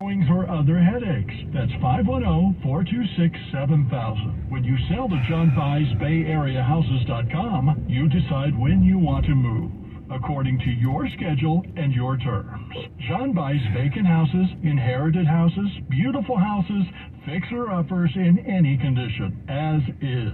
or other headaches. That's 510-426-7000. When you sell to John Buys BayAreaHouses.com, you decide when you want to move, according to your schedule and your terms. John buys vacant houses, inherited houses, beautiful houses, fixer-uppers in any condition, as is.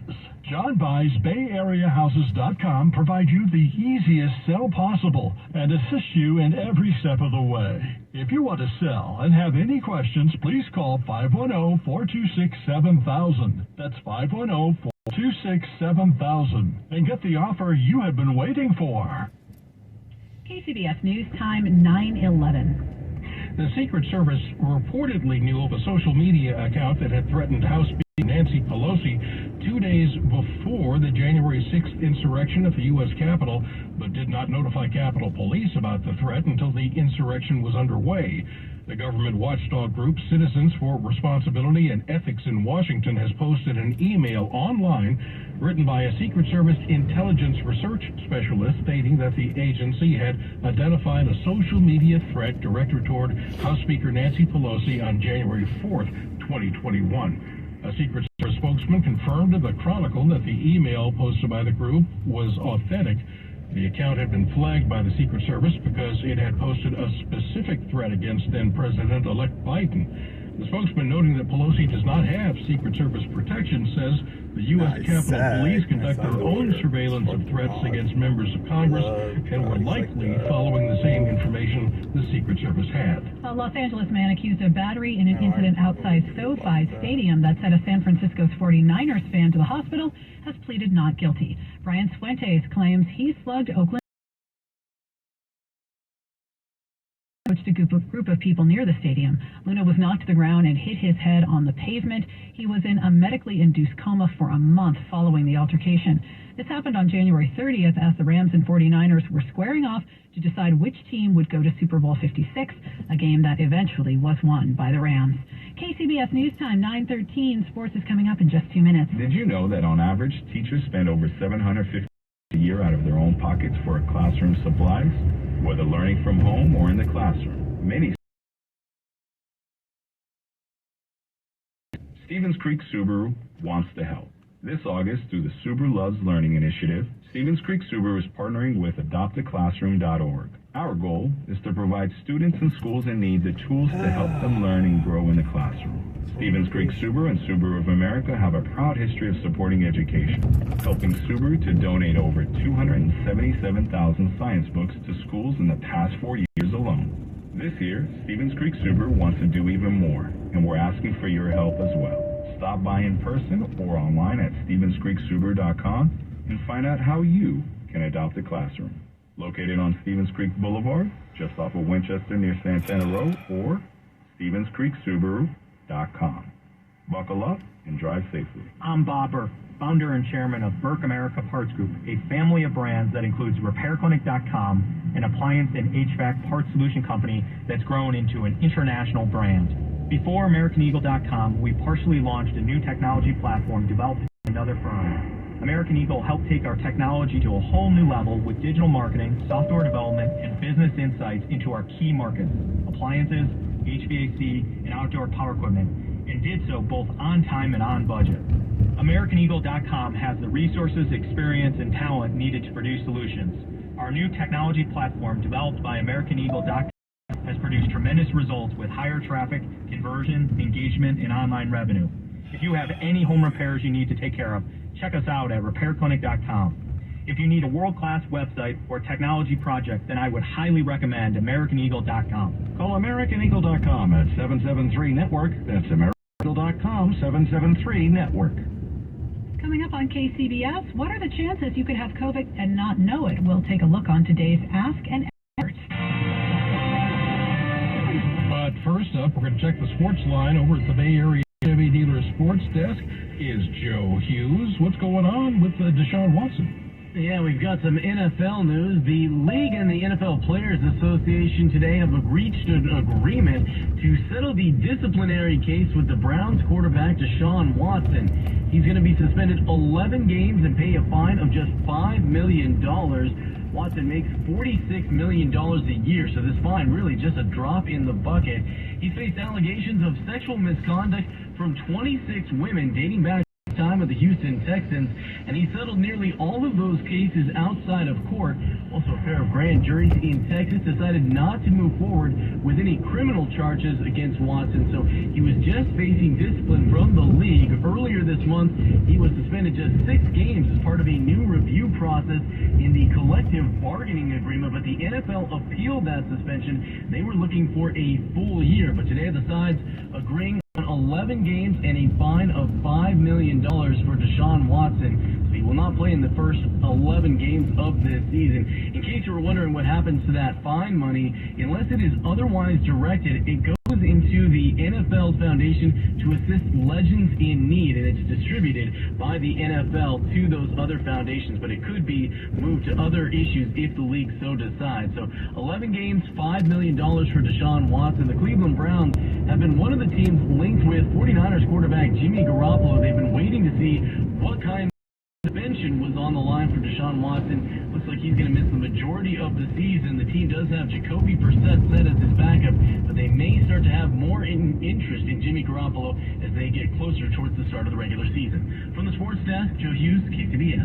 John buys BayAreaHouses.com provides you the easiest sell possible and assists you in every step of the way. If you want to sell and have any questions, please call 510-426-7000. That's 510-426-7000 and get the offer you have been waiting for. KCBS News Time 9/11. The Secret Service reportedly knew of a social media account that had threatened House Speaker Nancy Pelosi 2 days before the January 6th insurrection at the U.S. Capitol, but did not notify Capitol Police about the threat until the insurrection was underway. The government watchdog group Citizens for Responsibility and Ethics in Washington has posted an email online written by a Secret Service intelligence research specialist stating that the agency had identified a social media threat directed toward House Speaker Nancy Pelosi on January 4th, 2021. A Secret Service spokesman confirmed to the Chronicle that the email posted by the group was authentic. The account had been flagged by the Secret Service because it had posted a specific threat against then-President-elect Biden. The spokesman, noting that Pelosi does not have Secret Service protection, says the U.S. Capitol Police conduct their own surveillance of threats against members of Congress and were likely following the same information the Secret Service had. A Los Angeles man accused of battery in an incident outside SoFi Stadium that sent a San Francisco's 49ers fan to the hospital has pleaded not guilty. Brian Fuentes claims he slugged Oakland a group of people near the stadium. Luna was knocked to the ground and hit his head on the pavement. He was in a medically induced coma for a month following the altercation. This happened on January 30th as the Rams and 49ers were squaring off to decide which team would go to Super Bowl 56, a game that eventually was won by the Rams. KCBS News Time 9:13. Sports is coming up in just 2 minutes. Did you know that on average, teachers spend over $750 a year out of their own pockets for classroom supplies? Whether learning from home or in the classroom, many Stevens Creek Subaru wants to help. This August, through the Subaru Loves Learning initiative, Stevens Creek Subaru is partnering with adoptaclassroom.org. Our goal is to provide students and schools in need the tools to help them learn and grow in the classroom. Stevens Creek Subaru and Subaru of America have a proud history of supporting education, helping Subaru to donate over 277,000 science books to schools in the past 4 years alone. This year, Stevens Creek Subaru wants to do even more, and we're asking for your help as well. Stop by in person or online at StevensCreekSubaru.com and find out how you can adopt a classroom. Located on Stevens Creek Boulevard, just off of Winchester near Santana Row, or StevensCreekSubaru.com. Buckle up and drive safely. I'm Bob Burke, founder and chairman of Burke America Parts Group, a family of brands that includes RepairClinic.com, an appliance and HVAC parts solution company that's grown into an international brand. Before AmericanEagle.com, we partially launched a new technology platform developed by another firm. American Eagle helped take our technology to a whole new level with digital marketing, software development, and business insights into our key markets, appliances, HVAC, and outdoor power equipment, and did so both on time and on budget. AmericanEagle.com has the resources, experience, and talent needed to produce solutions. Our new technology platform, developed by AmericanEagle.com, has produced tremendous results with higher traffic, conversion, engagement, and online revenue. If you have any home repairs you need to take care of, check us out at RepairClinic.com. If you need a world-class website or technology project, then I would highly recommend AmericanEagle.com. Call AmericanEagle.com at 773-NETWORK. That's AmericanEagle.com, 773-NETWORK. Coming up on KCBS, what are the chances you could have COVID and not know it? We'll take a look on today's Ask an Expert. But first up, we're going to check the sports line over at the Bay Area Chevy Dealer Sports Desk. Is Joe Hughes. What's going on with Deshaun Watson? Yeah, we've got some NFL news. The league and the NFL Players Association today have reached an agreement to settle the disciplinary case with the Browns quarterback Deshaun Watson. He's going to be suspended 11 games and pay a fine of just $5 million. Watson makes $46 million a year, so this fine really just a drop in the bucket. He faced allegations of sexual misconduct from 26 women dating back to the time of the Houston Texans, and he settled nearly all of those cases outside of court. Also, a pair of grand juries in Texas decided not to move forward with any criminal charges against Watson, so he was just facing discipline from the league. Earlier this month, he was suspended just 6 games as part of a new review process in the collective bargaining agreement, but the NFL appealed that suspension. They were looking for a full year, but today the sides agreeing on 11 games and a fine of $5 million for Deshaun Watson. So he will not play in the first 11 games of this season. In case you were wondering what happens to that fine money, unless it is otherwise directed, it goes into the NFL's foundation to assist legends in need, and it's distributed by the NFL to those other foundations, but it could be moved to other issues if the league so decides. So 11 games, $5 million for Deshaun Watson. The Cleveland Browns have been one of the teams linked with 49ers quarterback Jimmy Garoppolo. They've been waiting to see what kind of suspension was on the line for Deshaun Watson. Looks like he's going to miss the majority of the season. The team does have Jacoby Brissett set as his backup, but they may start to have more interest in Jimmy Garoppolo as they get closer towards the start of the regular season. From the sports desk, Joe Hughes, KCBS.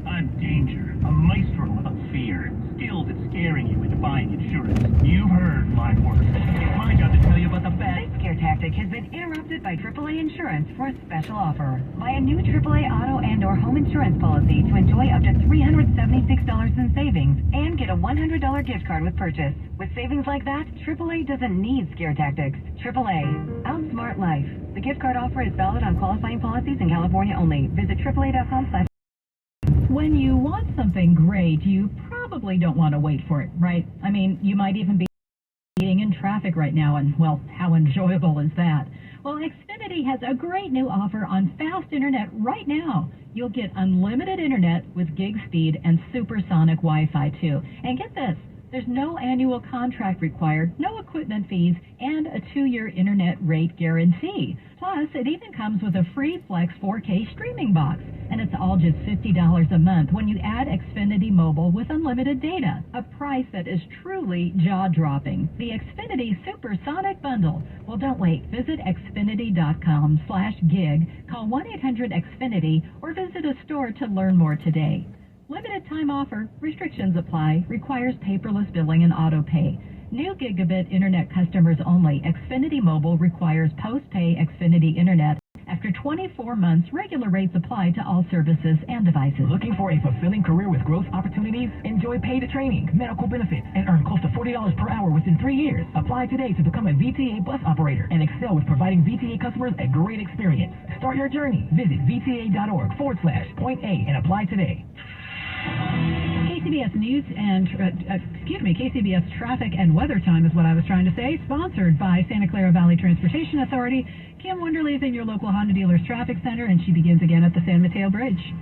I'm Danger, a maestro of fear. Skills at scaring you into buying insurance. You've heard my words. It's my job to tell you about the bad. This scare tactic has been interrupted by AAA Insurance for a special offer. Buy a new AAA auto and or home insurance policy to enjoy up to $376 in savings and get a $100 gift card with purchase. With savings like that, AAA doesn't need scare tactics. AAA, outsmart life. The gift card offer is valid on qualifying policies in California only. Visit AAA.com/. When you want something great, you probably don't want to wait for it, right? I mean, you might even be waiting in traffic right now, and, well, how enjoyable is that? Well, Xfinity has a great new offer on fast internet right now. You'll get unlimited internet with gig speed and supersonic Wi-Fi, too. And get this, there's no annual contract required, no equipment fees, and a 2-year internet rate guarantee. Plus, it even comes with a free Flex 4K streaming box. And it's all just $50 a month when you add Xfinity Mobile with unlimited data, a price that is truly jaw-dropping. The Xfinity Supersonic Bundle. Well, don't wait. Visit Xfinity.com/gig, call 1-800-XFINITY, or visit a store to learn more today. Limited time offer. Restrictions apply. Requires paperless billing and auto pay. New gigabit internet customers only. Xfinity Mobile requires post-pay Xfinity internet. After 24 months, regular rates apply to all services and devices. Looking for a fulfilling career with growth opportunities? Enjoy paid training, medical benefits, and earn close to $40 per hour within 3 years. Apply today to become a VTA bus operator and excel with providing VTA customers a great experience. Start your journey. Visit VTA.org/point-A and apply today. KCBS News and, KCBS Traffic and Weather Time is what I was trying to say, sponsored by Santa Clara Valley Transportation Authority. Kim Wonderly is in your local Honda dealer's traffic center, and she begins again at the San Mateo Bridge.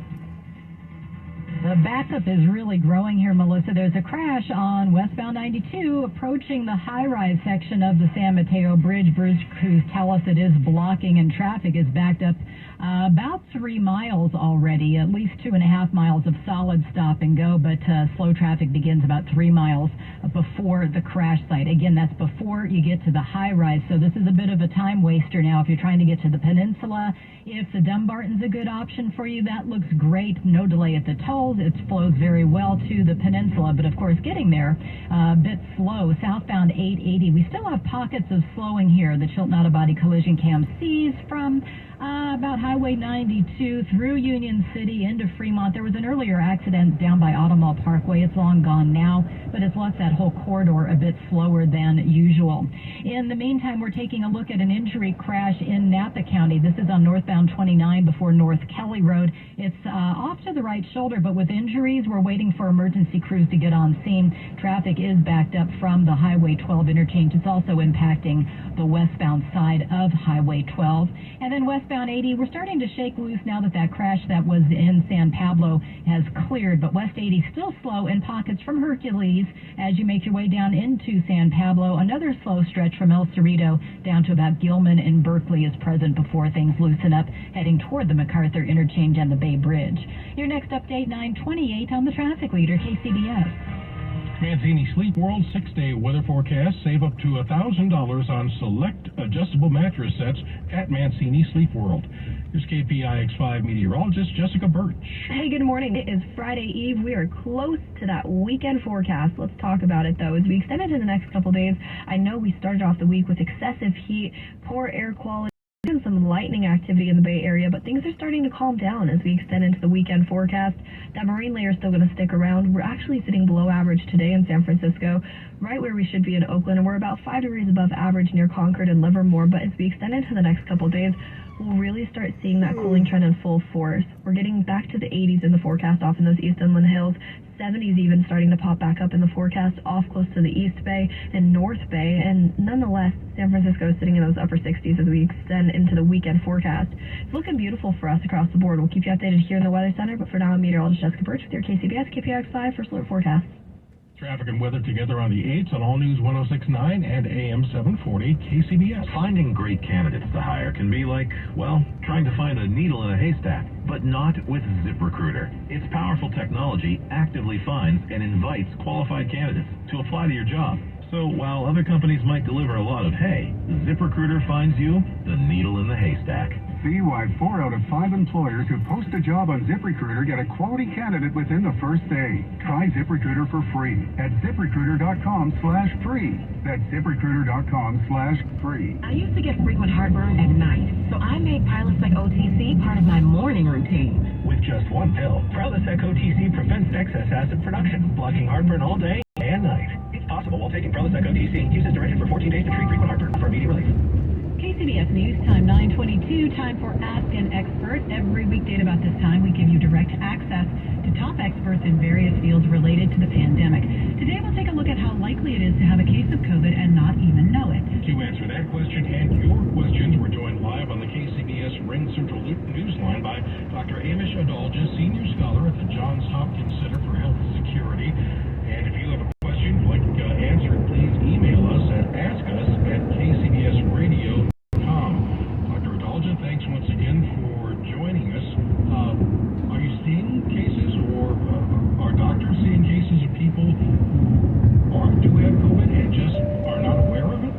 The backup is really growing here, Melissa. There's a crash on westbound 92 approaching the high-rise section of the San Mateo Bridge. Bridge crews tell us it is blocking, and traffic is backed up about 3 miles already, at least 2.5 miles of solid stop and go, but slow traffic begins about 3 miles before the crash site. Again, that's before you get to the high-rise, so this is a bit of a time waster now if you're trying to get to the peninsula. If the Dumbarton's a good option for you, that looks great. No delay at the tolls. It flows very well to the peninsula, but of course getting there a bit slow. Southbound 880, we still have pockets of slowing here. The Chilton Auto Body collision cam sees from about Highway 92 through Union City into Fremont. There was an earlier accident down by Automall Parkway. It's long gone now, but it's left that whole corridor a bit slower than usual. In the meantime, we're taking a look at an injury crash in Napa County. This is on northbound 29 before North Kelly Road. It's off to the right shoulder, but with injuries, we're waiting for emergency crews to get on scene. Traffic is backed up from the Highway 12 interchange. It's also impacting the westbound side of Highway 12. And then westbound 80, we're starting to shake loose now that that crash that was in San Pablo has cleared. But West 80 still slow in pockets from Hercules as you make your way down into San Pablo. Another slow stretch from El Cerrito down to about Gilman and Berkeley is present before things loosen up, heading toward the MacArthur Interchange and the Bay Bridge. Your next update, 9:28 on the traffic leader, KCBS. Mancini Sleep World 6-day weather forecast. Save up to $1,000 on select adjustable mattress sets at Mancini Sleep World. Here's KPIX5 meteorologist Jessica Birch. Hey, good morning. It is Friday Eve. We are close to that weekend forecast. Let's talk about it, though. As we extend into the next couple days, I know we started off the week with excessive heat, poor air quality, and some lightning activity in the Bay Area, but things are starting to calm down as we extend into the weekend forecast. That marine layer is still going to stick around. We're actually sitting below average today in San Francisco, right where we should be in Oakland, and we're about 5 degrees above average near Concord and Livermore. But as we extend into the next couple days, we'll really start seeing that cooling trend in full force. We're getting back to the 80s in the forecast off in those East Inland Hills. 70s even starting to pop back up in the forecast off close to the East Bay and North Bay. And nonetheless, San Francisco is sitting in those upper 60s as we extend into the weekend forecast. It's looking beautiful for us across the board. We'll keep you updated here in the Weather Center. But for now, I'm meteorologist Jessica Birch with your KCBS KPIX5 First Alert Forecast. Traffic and weather together on the 8s on All News 106.9 and AM 740 KCBS. Finding great candidates to hire can be like, well, trying to find a needle in a haystack, but not with ZipRecruiter. Its powerful technology actively finds and invites qualified candidates to apply to your job. So while other companies might deliver a lot of hay, ZipRecruiter finds you the needle in the haystack. See why 4 out of 5 employers who post a job on ZipRecruiter get a quality candidate within the first day. Try ZipRecruiter for free at ZipRecruiter.com/free. That's ZipRecruiter.com/free. I used to get frequent heartburn at night, so I made Prilosec OTC part of my morning routine. With just one pill, Prilosec OTC prevents excess acid production, blocking heartburn all day and night. It's possible while taking Prilosec OTC. Use as directed for 14 days to treat frequent heartburn for immediate relief. KCBS News Time 9:22. Time for Ask an Expert. Every weekday at about this time, we give you direct access to top experts in various fields related to the pandemic. Today, we'll take a look at how likely it is to have a case of COVID and not even know it. To answer that question and your questions, we're joined live on the KCBS Ring Central Newsline by Dr. Amish Adalja, Senior Scholar at the Johns Hopkins Center for Health Security. And if you have a question you'd like answered, please email us at askus@kcbsradio.com. Dr. Adalja, thanks once again for joining us. Are you seeing cases, or are doctors seeing cases of people who do have COVID and just are not aware of it?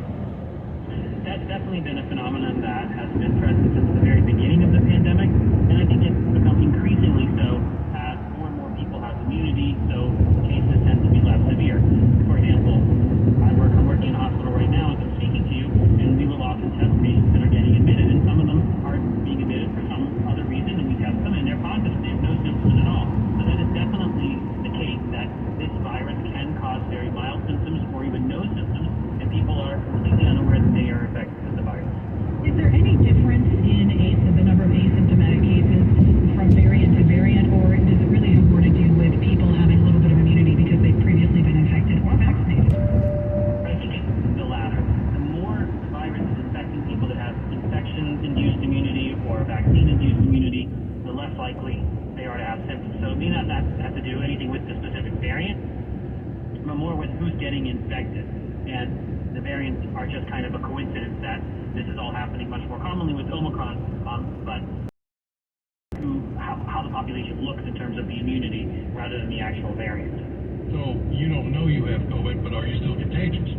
That's definitely been a phenomenon that has been present since the very beginning of the pandemic, and I think it's become increasingly so as more and more people have immunity, so cases tend to be less severe. For example, I'm working in a hospital right now as I'm speaking to you, and we will often test patients that are getting admitted, and some of them are being admitted for some other reason, and we test them, and they're positive. They have no symptoms at all. So that is definitely the case that this virus can cause very mild symptoms or even no symptoms, and people are completely unaware that they are infected with the virus. Is there any difference in the number of asymptomatic cases from variant to variant, or does it really have more to do with people having a little bit of immunity because they've previously been infected or vaccinated? I think it's the latter. The more the virus is infecting people that have infection-induced immunity or vaccine-induced immunity, the less likely they are to have symptoms. So it may not have to do anything with the specific variant, but more with who's getting infected. And the variants are just kind of a coincidence that this is all happening much more commonly with Omicron, but how the population looks in terms of the immunity rather than the actual variant. So you don't know you have COVID, but are you still contagious?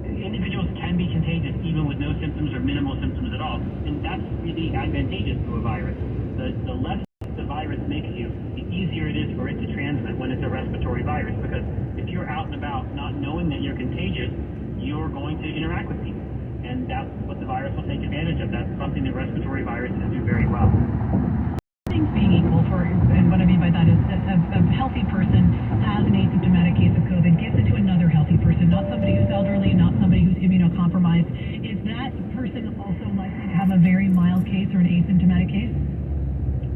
Individuals can be contagious even with no symptoms or minimal symptoms at all, and that's really advantageous to a virus. The less the virus makes you, the easier it is for it to transmit when it's a respiratory virus, because if you're out and about not knowing that you're contagious, you're going to interact with people, and that's what the virus will take advantage of. That's something that respiratory viruses do very well. Things being equal, and what I mean by that is that a healthy person has an asymptomatic case of COVID, gives it to another healthy person, not somebody who's elderly, not somebody who's immunocompromised. Is that person also likely to have a very mild case or an asymptomatic case?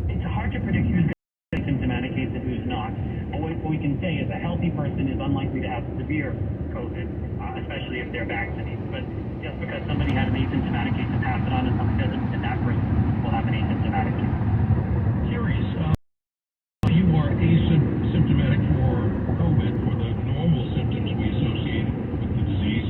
It's hard to predict who's going to have an asymptomatic case and who's not. But what we can say is a healthy healthy person is unlikely to have severe COVID, especially if they're vaccinated. But just because somebody had an asymptomatic case and passed it on to somebody doesn't mean that person will have an asymptomatic case. Curious, you are asymptomatic for COVID, for the normal symptoms we associate with the disease.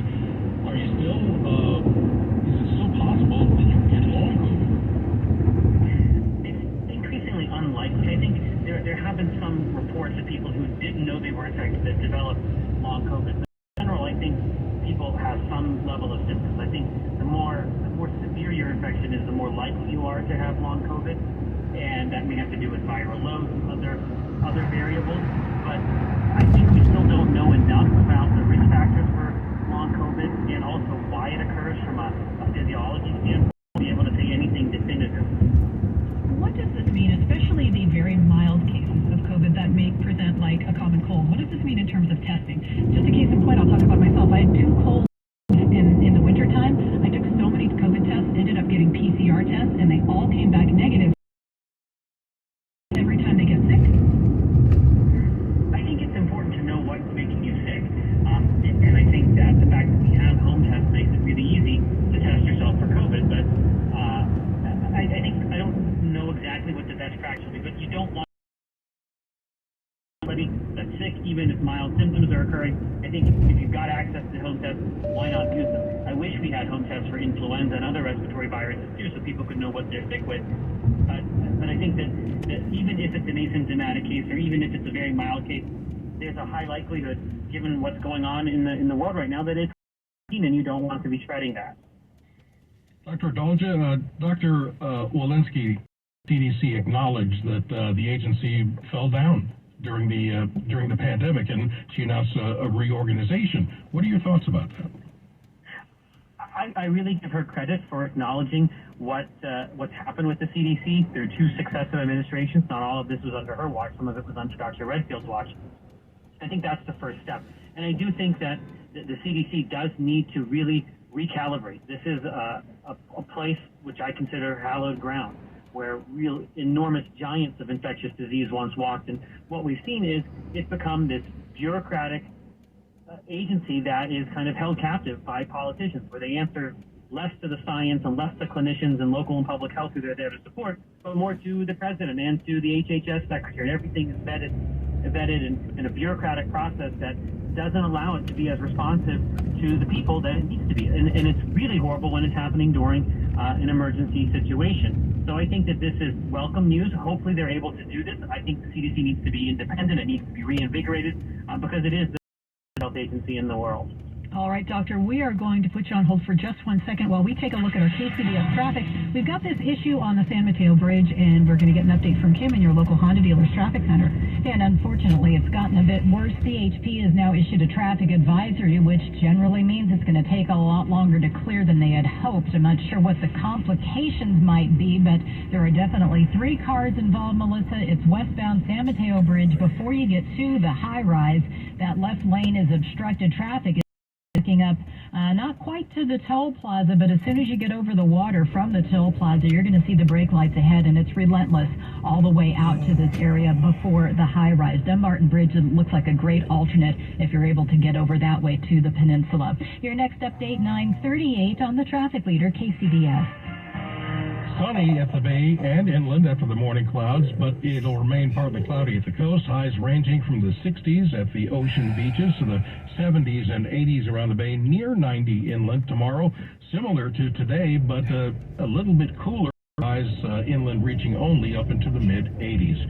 Are you still, is it still possible that you get long COVID? It's increasingly unlikely. I think there have been some reports of people who didn't know they were infected that developed long COVID. But in general, I think people have some level of symptoms. I think the more severe your infection is, the more likely you are to have long COVID, and that may have to do with viral loads and other variables. But I think we still don't know enough about the risk factors for long COVID and also why it occurs from a physiology standpoint to be able to say anything definitive. What does this mean, especially the very mild cases of COVID that may present like a common cold? What does this mean in terms of testing? Just a case in point, I'll talk about myself. I had 2 colds in the wintertime. I took so many COVID tests, ended up getting PCR tests, and they all came back negative. Every time they get sick? I think it's important to know what's making you sick. And I think that the fact that we have home tests makes it really easy to test yourself for COVID. But I think I don't know exactly what the best practice will be, but you don't want somebody that's sick, even if mild symptoms are occurring. I think if you've got access to home tests, why not use them? I wish we had home tests for influenza and other respiratory viruses too, so people could know what they're sick with. But I think that even if it's an asymptomatic case, or even if it's a very mild case, there's a high likelihood, given what's going on in the world right now, that it's and you don't want to be spreading that. Dr. Adalja, Dr. Walensky, CDC acknowledged that the agency fell down during the pandemic, and she announced a reorganization. What are your thoughts about that? I really give her credit for acknowledging what's happened with the CDC through 2 successive administrations. Not all of this was under her watch. Some of it was under Dr. Redfield's watch. I think that's the first step. And I do think that the CDC does need to really recalibrate. This is a place which I consider hallowed ground, where real enormous giants of infectious disease once walked. And what we've seen is it's become this bureaucratic agency that is kind of held captive by politicians, where they answer less to the science and less to clinicians and local and public health who they're there to support, but more to the president and to the HHS secretary. And everything is embedded in a bureaucratic process that doesn't allow it to be as responsive to the people that it needs to be. And it's really horrible when it's happening during an emergency situation. So I think that this is welcome news. Hopefully they're able to do this. I think the CDC needs to be independent. It needs to be reinvigorated because it is the health agency in the world. All right, Doctor, we are going to put you on hold for just 1 second while we take a look at our KCBS traffic. We've got this issue on the San Mateo Bridge, and we're going to get an update from Kim in your local Honda dealer's traffic center. And unfortunately, it's gotten a bit worse. CHP has now issued a traffic advisory, which generally means it's going to take a lot longer to clear than they had hoped. I'm not sure what the complications might be, but there are definitely 3 cars involved, Melissa. It's westbound San Mateo Bridge. Before you get to the high-rise, that left lane is obstructed traffic. Picking up not quite to the toll plaza, but as soon as you get over the water from the toll plaza, you're going to see the brake lights ahead, and it's relentless all the way out to this area before the high-rise. Dunbarton Bridge looks like a great alternate if you're able to get over that way to the peninsula. Your next update, 9:38 on the traffic leader, KCBS. Sunny at the Bay and inland after the morning clouds, but it'll remain partly cloudy at the coast. Highs ranging from the 60s at the ocean beaches to the 70s and 80s around the Bay, near 90 inland tomorrow. Similar to today, but a little bit cooler. Highs inland reaching only up into the mid-80s.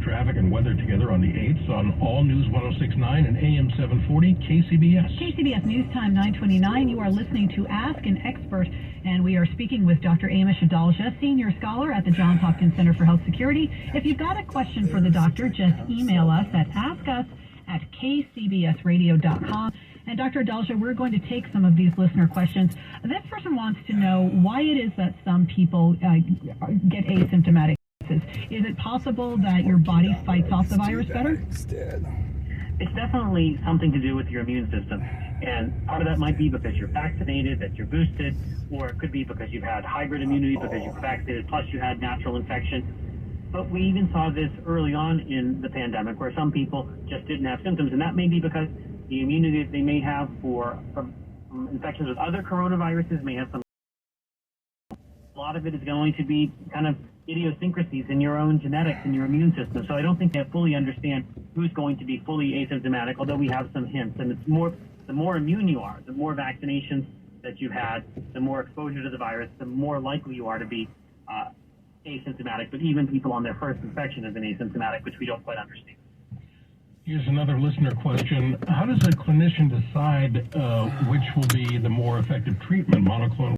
Traffic and weather together on the 8th on All News 106.9 and AM 740 KCBS. KCBS News Time 9:29. You are listening to Ask an Expert, and we are speaking with Dr. Amish Adalja, Senior Scholar at the Johns Hopkins Center for Health Security. If you've got a question for the doctor, just email us at askus@kcbsradio.com. And Dr. Adalja, we're going to take some of these listener questions. This person wants to know why it is that some people get asymptomatic. Is it possible that your body fights off the virus better? It's definitely something to do with your immune system. And part of that might be because you're vaccinated, that you're boosted, or it could be because you've had hybrid immunity because you're vaccinated, plus you had natural infection. But we even saw this early on in the pandemic where some people just didn't have symptoms, and that may be because the immunity that they may have from infections with other coronaviruses may have some. A lot of it is going to be kind of idiosyncrasies in your own genetics and your immune system. So I don't think they fully understand who's going to be fully asymptomatic, although we have some hints. And it's more, the more immune you are, the more vaccinations that you've had, the more exposure to the virus, the more likely you are to be asymptomatic. But even people on their first infection have been asymptomatic, which we don't quite understand. Here's another listener question. How does a clinician decide which will be the more effective treatment, monoclonal